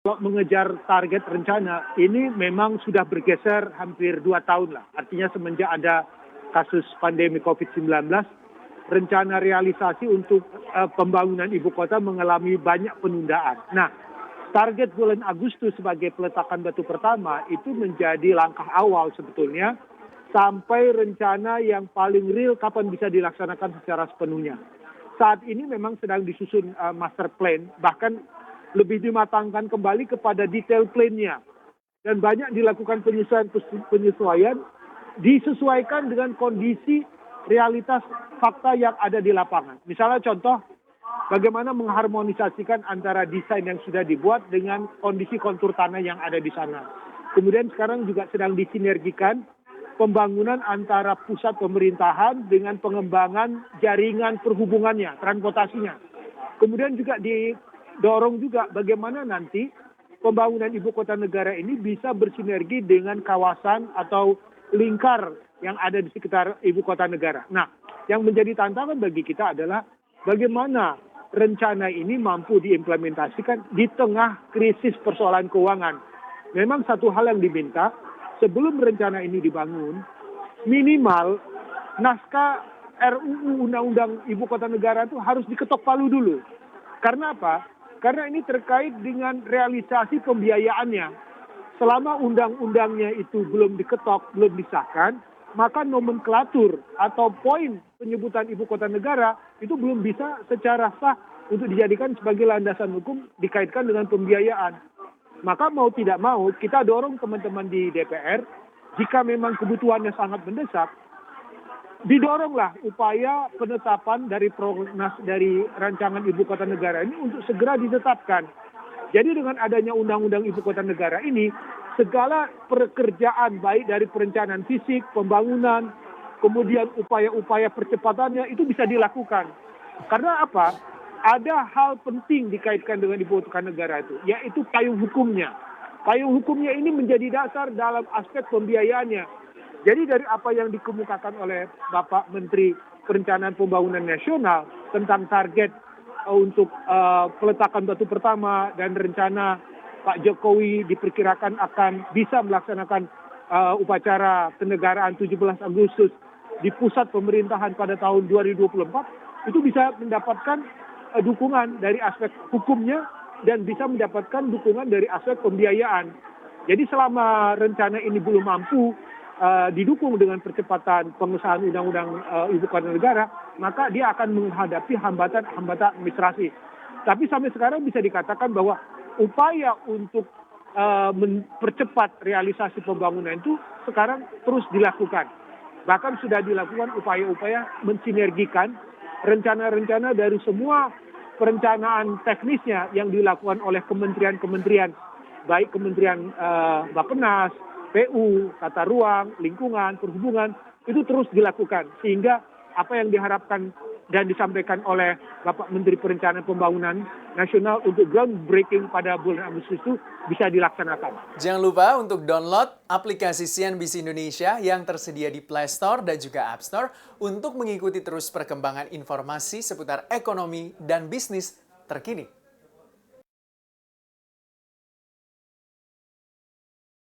Kalau mengejar target rencana, ini memang sudah bergeser hampir 2 tahun lah. Artinya semenjak ada kasus pandemi COVID-19, rencana realisasi untuk pembangunan ibu kota mengalami banyak penundaan. Nah, target bulan Agustus sebagai peletakan batu pertama itu menjadi langkah awal sebetulnya sampai rencana yang paling real kapan bisa dilaksanakan secara sepenuhnya. Saat ini memang sedang disusun master plan, bahkan lebih dimatangkan kembali kepada detail plan-nya. Dan banyak dilakukan penyesuaian disesuaikan dengan kondisi realitas fakta yang ada di lapangan. Misalnya contoh, bagaimana mengharmonisasikan antara desain yang sudah dibuat dengan kondisi kontur tanah yang ada di sana. Kemudian sekarang juga sedang disinergikan pembangunan antara pusat pemerintahan dengan pengembangan jaringan perhubungannya, transportasinya. Kemudian juga didorong juga bagaimana nanti pembangunan ibu kota negara ini bisa bersinergi dengan kawasan atau lingkar yang ada di sekitar ibu kota negara. Nah, yang menjadi tantangan bagi kita adalah bagaimana rencana ini mampu diimplementasikan di tengah krisis persoalan keuangan. Memang satu hal yang diminta, sebelum rencana ini dibangun, minimal naskah RUU Undang-Undang Ibu Kota Negara itu harus diketok palu dulu. Karena apa? Karena ini terkait dengan realisasi pembiayaannya. Selama undang-undangnya itu belum diketok, belum disahkan, maka nomenklatur atau poin penyebutan Ibu Kota Negara itu belum bisa secara sah untuk dijadikan sebagai landasan hukum dikaitkan dengan pembiayaan. Maka mau tidak mau kita dorong teman-teman di DPR, jika memang kebutuhannya sangat mendesak, didoronglah upaya penetapan dari prognas dari rancangan Ibu Kota Negara ini untuk segera ditetapkan. Jadi dengan adanya Undang-Undang Ibu Kota Negara ini, segala pekerjaan baik dari perencanaan fisik, pembangunan, kemudian upaya-upaya percepatannya itu bisa dilakukan. Karena apa? Ada hal penting dikaitkan dengan Ibu Kota Negara itu, yaitu payung hukumnya. Payung hukumnya ini menjadi dasar dalam aspek pembiayaannya. Jadi dari apa yang dikemukakan oleh Bapak Menteri Perencanaan Pembangunan Nasional tentang target untuk peletakan batu pertama dan rencana Pak Jokowi diperkirakan akan bisa melaksanakan upacara kenegaraan 17 Agustus di pusat pemerintahan pada tahun 2024, itu bisa mendapatkan dukungan dari aspek hukumnya dan bisa mendapatkan dukungan dari aspek pembiayaan. Jadi selama rencana ini belum mampu didukung dengan percepatan pengesahan Undang-Undang Ibu Kota Negara, maka dia akan menghadapi hambatan administrasi. Tapi sampai sekarang bisa dikatakan bahwa upaya untuk mempercepat realisasi pembangunan itu sekarang terus dilakukan. Bahkan sudah dilakukan upaya-upaya mensinergikan rencana-rencana dari semua perencanaan teknisnya yang dilakukan oleh kementerian-kementerian, baik Kementerian Bappenas, PU, Tata Ruang, Lingkungan, Perhubungan, itu terus dilakukan. Sehingga apa yang diharapkan dan disampaikan oleh Bapak Menteri Perencanaan Pembangunan Nasional untuk groundbreaking pada bulan Agustus itu bisa dilaksanakan. Jangan lupa untuk download aplikasi CNBC Indonesia yang tersedia di Play Store dan juga App Store untuk mengikuti terus perkembangan informasi seputar ekonomi dan bisnis terkini.